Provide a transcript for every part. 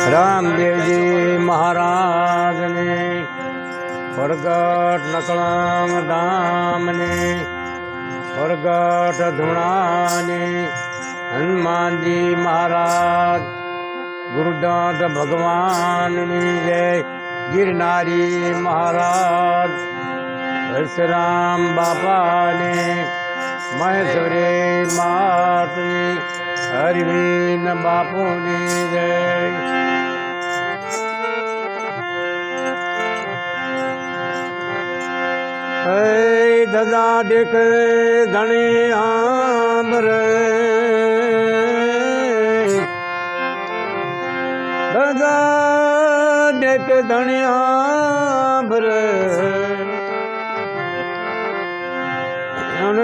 રામદેવજી મહારાજને પ્રગટ નકળમ ધામને પ્રગટ ધૂણાને હનુમાનજી મહારાજ ગુરુદત્ત ભગવાનની જય ગિરનારી મહારાજ પરશુરામ બાપાને મહેશ્વરી માતની હરવીન બાપુની જય દદા દેખ ધણી આંબરે દદા દેખ ધણી આંબરે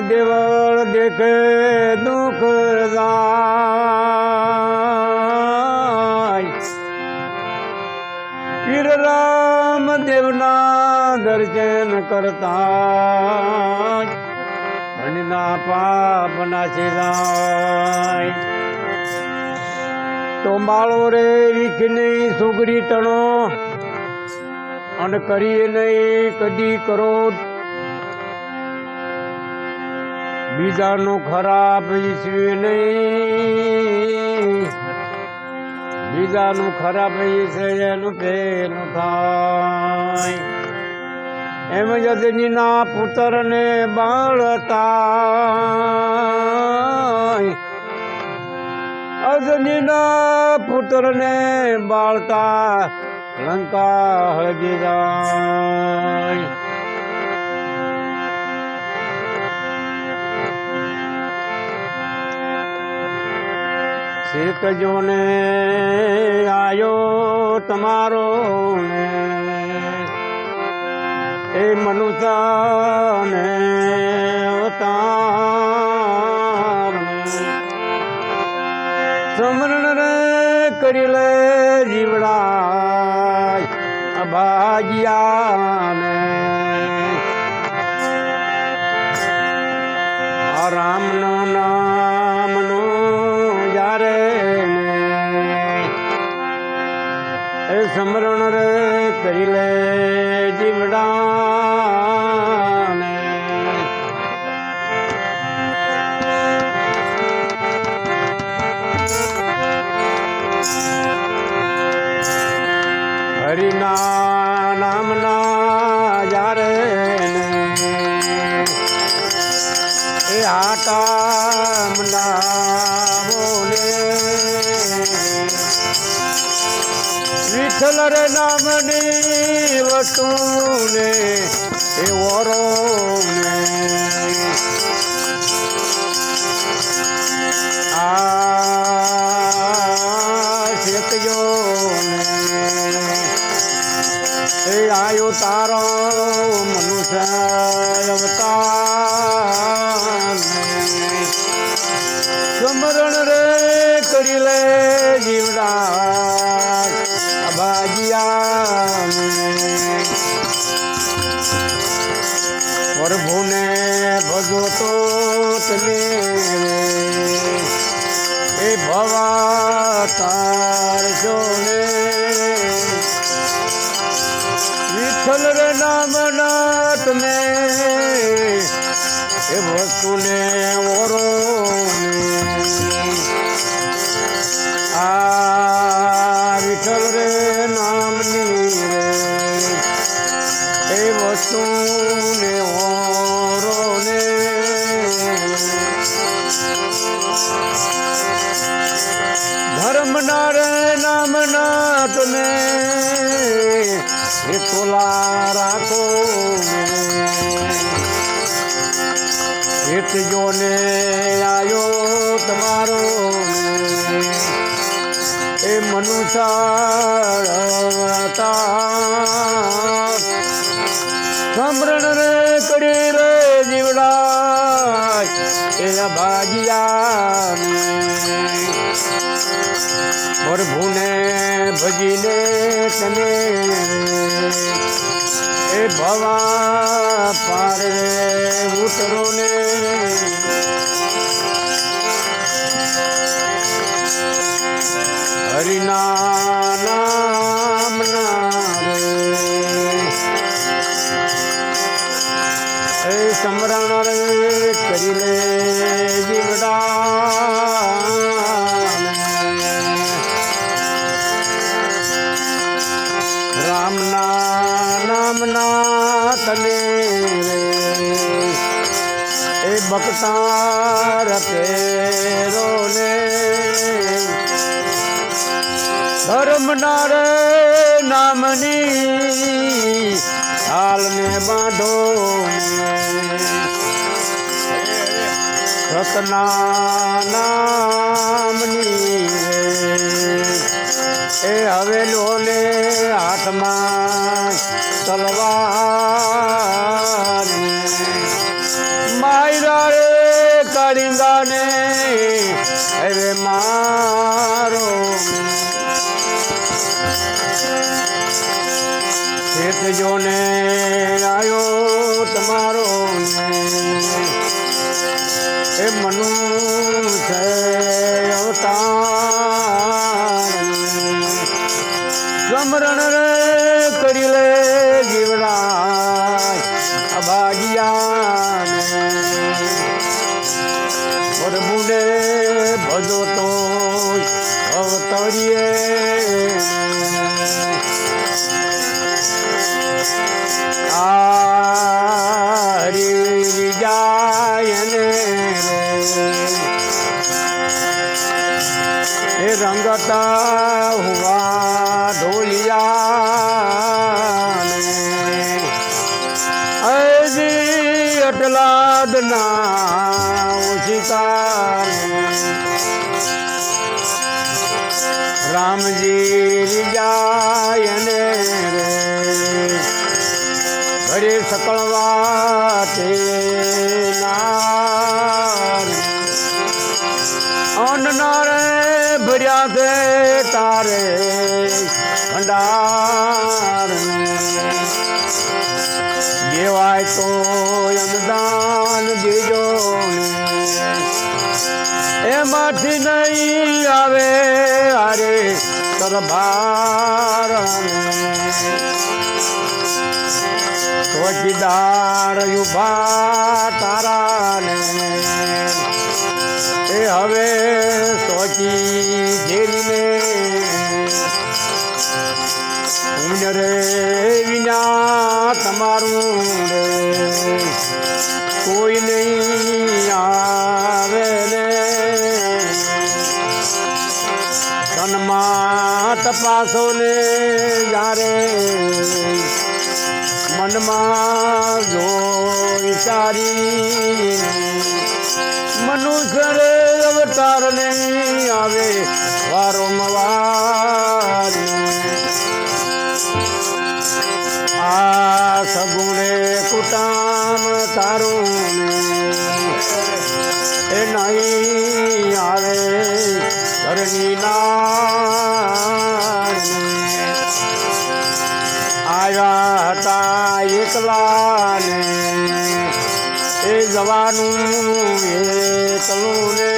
દેવળ દેખે દુઃખ જાય પીર રામ દેવના દર્શન કરતા મનના પાપ નાશી જાય તો માળો રે વીખ નહીં સુગરી તણો અને કરીએ નહીં કદી કરો બીજાનું ખરાબ ઈચ્છવે નહીં બીજાનું ખરાબ ઈચ્છે એનું પેલું થાય એમ યજ્ઞના પુત્રને બાળતા અજનીના પુત્રને બાળતા લંકા હળગી જાય શેકજો ને આયો તમારો ને એ મનુષ્યને અવતાર સમરણ રે કરી લે જીવડાય અભાગ્યાને આ રામનો નામનો સમરણ રે કરી લે જીવડાને હરિના નામના યારે એ આટામના બોલે વિઠ્ઠલ રે નામની વસ્તુને એ ઓરો આ શેકજો એ આયો તારો મનુષ્ય અવતાર સમરણ રે કરી લે જીવડા પ્રભુને ભજો તો તમે એ ભવા તારશો ને વિઠ્ઠલ રે નામના તમે એ વસ્તુને ઓરો આ વિઠ્ઠલ રે નામની રે એ વસ્તુને ઓરો ને ધર્મના રે નામના તમે એ તોલા રાખો હેતજો ને આયો તમારો એ મનુષ્ય સમરણ રે કરી રે જીવડાય એ અભાગ્યા પ્રભુને ભજીને તમે એ ભવા પારે ઉતરો ને હરિના નામ ના રે સમરણ રે કરી લે જીવડા રામ નામ ના તને એ બકતા રખેરો ને ધર્મ ના રે નામની હાલ ને બાંધો સતના નામની એ હવેલો ને હાથમાં તલવાર માયરા રે કાળિંગા ને હવે મારો ખેતજો ને આયો તમારો એ મનુ છે અવતાર સમરણ રે કરી લે જીવડા અભાગિયા પ્રભુને ભજો તો અવતરીએ હરી જાય ને એ રંગતા હુआ ઢોલિયા હજી અટલાદ ના ઉચિતા રામજી જાય ને ઘરે સકળ વાતે અન્નના રે ભર્યા છે તારે ભંડાર દેવાય તો અન્નદાન દેજો એમાંથી નહીં આવે અરે સરભાર ચોકીદાર ઉભા તારા ને એ હવે ચોકી ઘેરીને પુણ્ય રે વિના તમારું રે કોઈ નહીં આવે ને તનમાં તપાસો ને જ્યારે મનમાં જો વિચારી મનુષ્ય રે અવતાર ને આવે વારંવાર આ સગુણે કુટામ તારું એ નહીં આવે ઘરની ના આવ્યા હતા એકલા ને એ જવાનું એકલું ને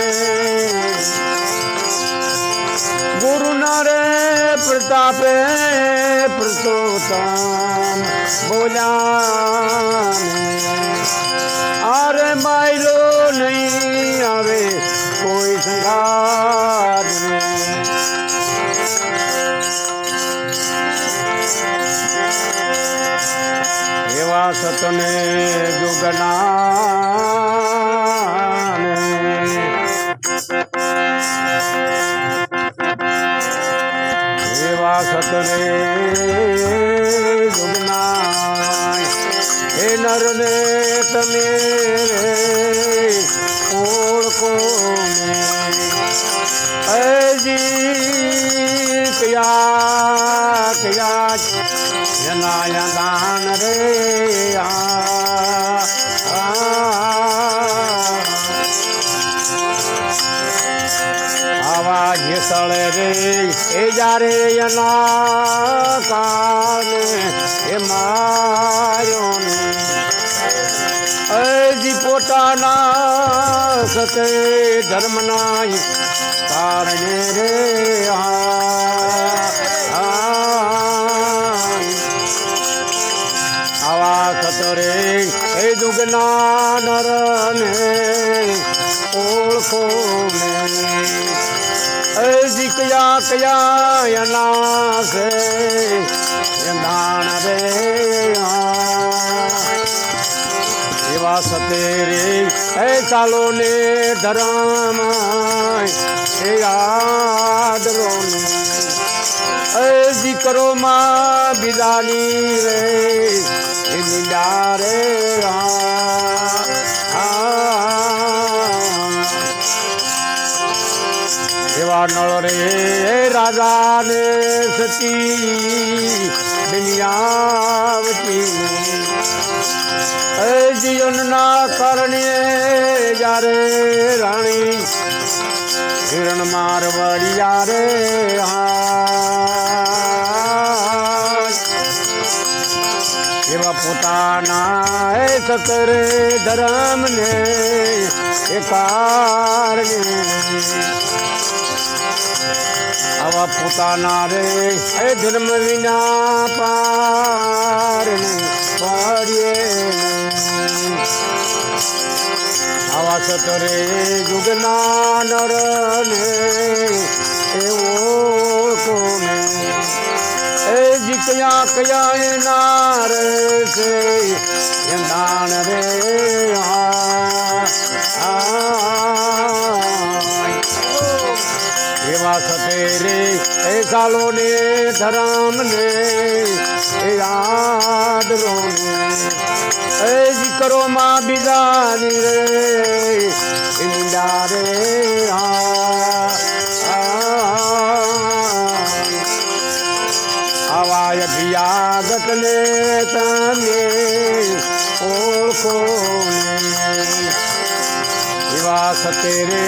ગુરુના રે પ્રતાપે પુરુષોત્તમ બોલ્યા અરે માયલો નહીં આવે કોઈ સંગાત એવા સતને જુગના એવા સતને જુગના એ નરને તમે ઓળખો હજી કયા કયા જનાયા દાન રે આવા જે સળે રે એ જ્યારે એના કાને એ માર્યો ને હજી પોતાના સતે ધર્મના કારણે રે જુગના નરને ઓળખો જી કયા કયા એના છે દાન રે એવા સતેરે એ ચાલો ને ધરમ એ યાદરો જી કરો માં બિદાની રે એ નિડા રે એવા નળ રે રાજા ને સતી દુનિયાવતી જીવનના કારણે જ્યારે રાણી હિરણ મારવડિયા રે એવા પોતાના સતરે ધર્મ ને એ કારણે આવા પોતાના રે એ ધર્મ વિના પાર આવા સતરે જુગના નર ને એવો એ જી કયા કયા એના રે છે દાન રે એવા સતેરે એ ચાલો ને ધરમ ને એ યાદ રો એ જી કરો માં બીજાની રે ઇંડા રે આવા અભિયાગત ને તમે ઓળખો એવા સતેરે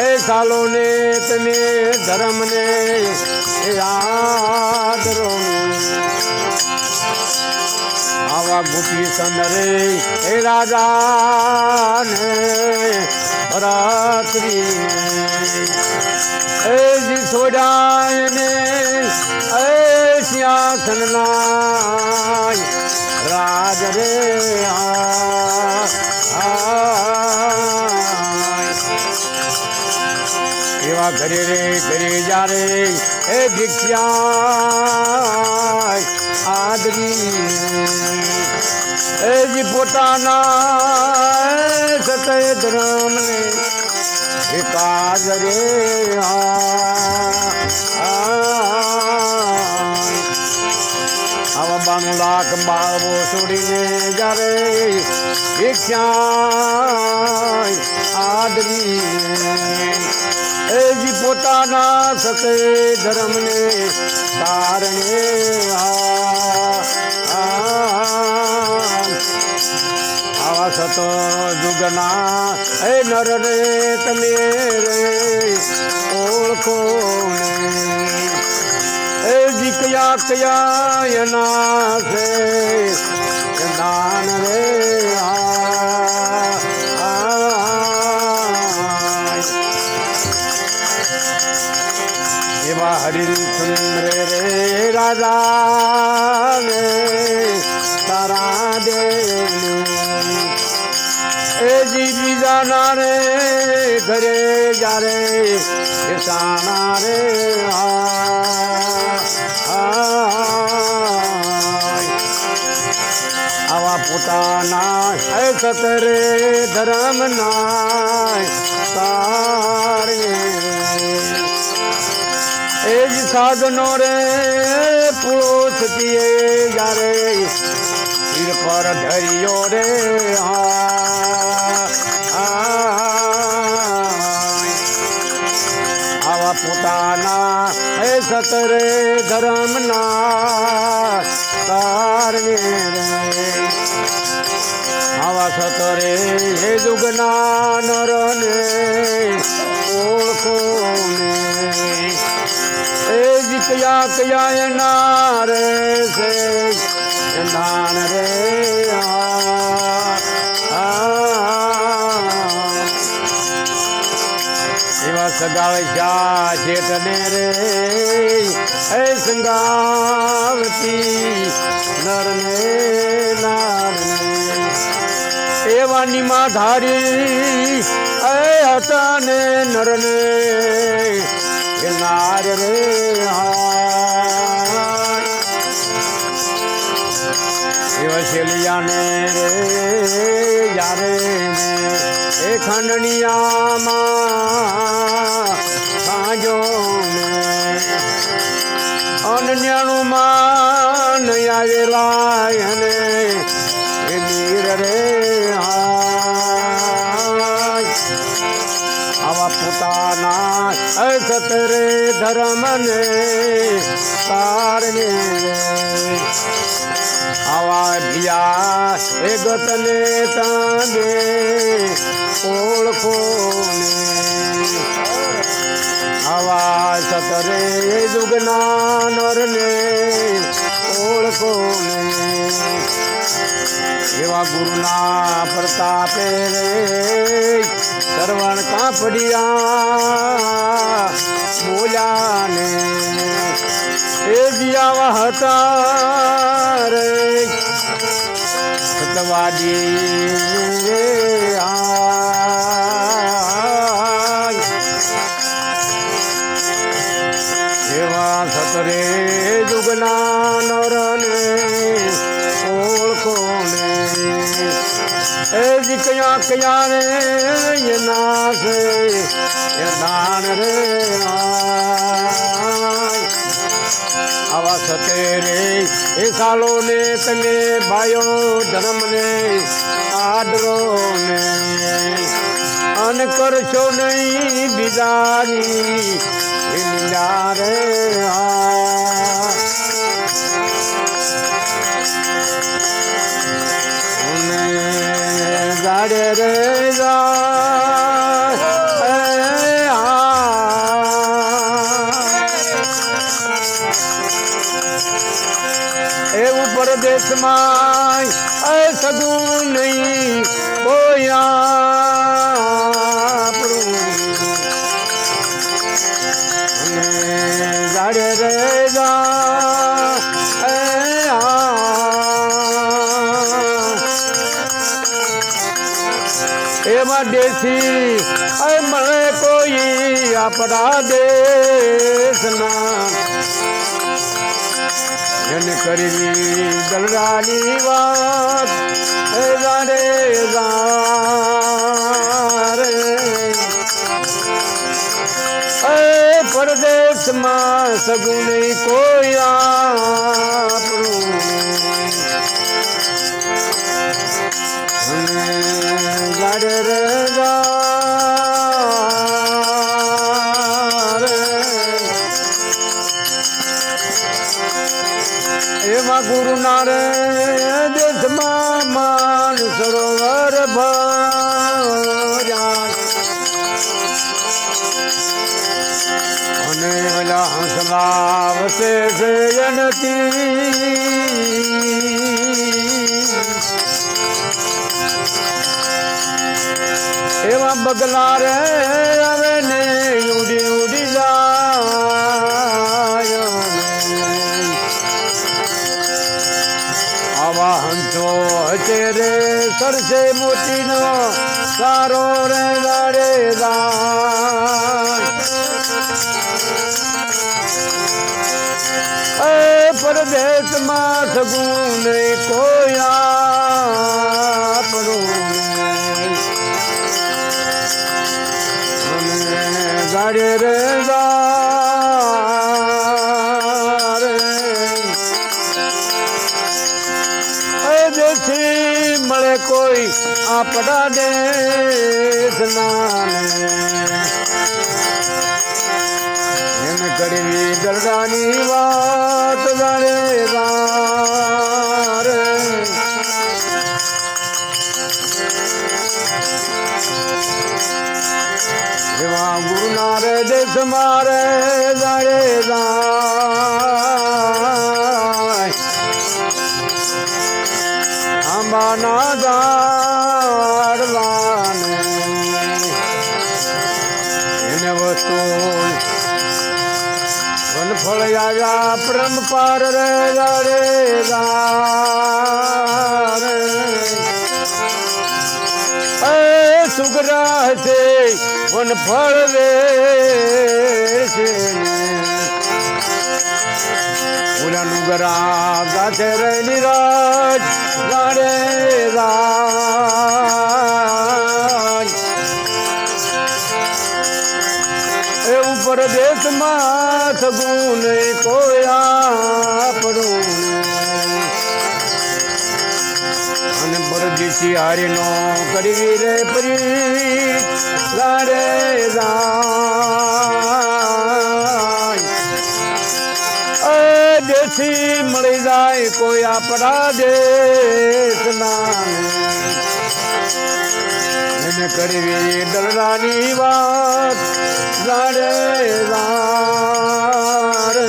એ ચાલો ને તમે ધર્મ ને યાદ રો આવા ગોપી ચંદ્રે એ રાજા ને ભરાત્રી એ જી સોડાય ને એ સિંહાસન ના રાજ રે એવા ઘરે રે ઘરે જારે એ ભિક્ષા આદરી એ જી પોતાના સતય ધર્મ ને એ કાજ રે આવા 92 લાખ બાળવો છોડીને જારે ભિક્ષા આદરી એ જી પોતાના સતે ધર્મ ને કારણે આવા સતો જુગના એ નર રે તમે રે ઓળખો એ જી કયા કયા એના છે દાન રે એવા હરિચંદ્ર રે રાજા ને તારા દે એ જી બીજાના રે ઘરે જારે સાના રે આવા પોતાના સતરે ધર્મ ના તારે એ જ સાધનો રે પૂછતીએ જારે હીર પર ધર્યો રે આવા પોતાના એ સતરે ધર્મ ના તારને આવા સતરે હે જુગના નરને ઓળખો એ જી કયા કયા એના રે છે દાન રે એવા સગાળ જા જેઠને રે એ સંગાવતી નરને નારને નિમા ધારી હતા ને નરને નાર રે વસેલિયાને રે યારે એ ખંડનિયામાં સાંજો ને અનન્યાનું માન આવેલા એને એ મીર રે આવા પોતાના સતરે ધર્મને કારણે આવા ભિયા એ ગતને તાંબે ઓળખો આવા સતરે દુગના નરને ઓળખો એવા ગુરુના પ્રતાપે શ્રવણ કાપડિયા બોલ્યા ને એ દિયાવા હતા રે સતવાદી એવા સતરે દુગના નરને ઓળખો ને એ જી કયા કયા રે એ નાશે એ દાન રે આવા સતેરે એ સાલો ને તમે ભાઈઓ ધર્મને આદરો ને અન કરશો નહીં બીજાની એ લીલા રે ગાડે રે એવું પરદેશમાં સગું નહીં કોઈ આપણું ગાડે રે એમાં દેશી મળે કોઈ આપણા દેશના એને કરવી દલરાની વાત રે પરદેશમાં સગું નહીં કોઈ આપણું ગાડે રે એમાં ગુરુ નારે દેશમાં માન સરોવર ભર્યા અને ઓલા હંસલા વસે છે એવા બગલા રે હવે ને ઉડી ઉડી જાય આવા હંસો હશે રે સરસે મોતીનો સારો રે ગાડે પરદેશમાં સગું નહીં કોઈ આપણું ગાડે રે દેશી મળે કોઈ આપણા દેશના એને કરવી દરડાની વાત ગાડે એવા ગુરુના રે દેશ મારે ગાડે આંબાના ઝાડવાને એને વસ્તુ વનફળ આવ્યા પરમ પાર રે ગાડે વન ફળ વે છે ઓલાનું ગરા ગાથે રહેલી રાજ ગાડે રાજ એ ઉપર દેશમાં સગું નહીં કોઈ આપણું અને પરદેશી હારીનો કરવી રે પરી ગાડે રાજ દેશી મળી જાય કોઈ આપણા દેશના એને કરવી દલડાની વાત ગાડે રે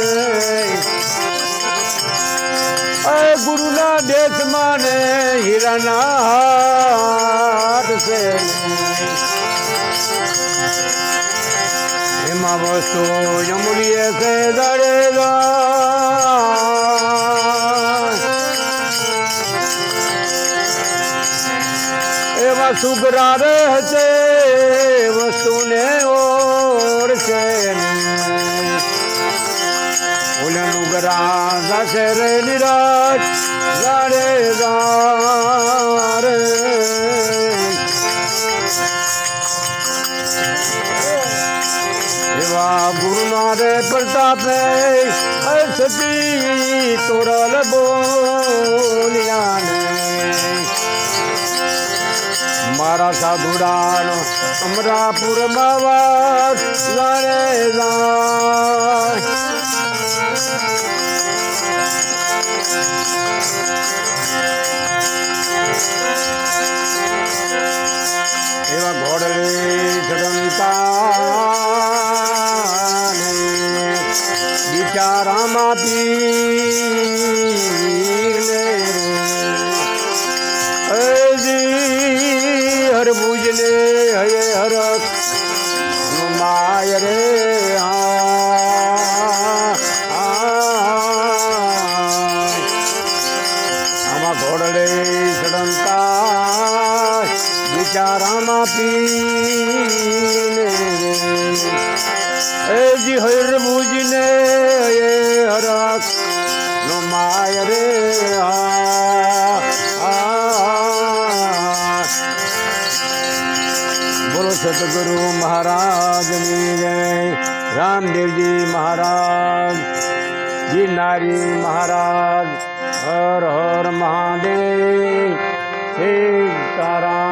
ગુરુના દેશમાં ને હીરાના હાથ છે એમાં વસ્તુ જમડીએ છે ગાડે એવા સુગરા રહેશે વસ્તુને ઓળશે ઓલાનું ગરા ગાશે રે નિરાજ ગાડે રે એવા ગુરુના રે પ્રતાપે સતી તોરલ બોલિયાને મારા સાધુડાનો અમરાપુરમાં વાસ ગાડે એવા ઘોડલે ચડંતા બિચારામાં પીરને હરભુજને હયે હરક માય રે આમાં ઘોડલે ચડંતા બિચારામાં પીને જી હરભુજને હયે હરક નો માય રે બોલો સતગુરુ મહારાજની જય રામદેવજી મહારાજ ગિરનારી મહારાજ હર હર મહાદેવ સીતારામ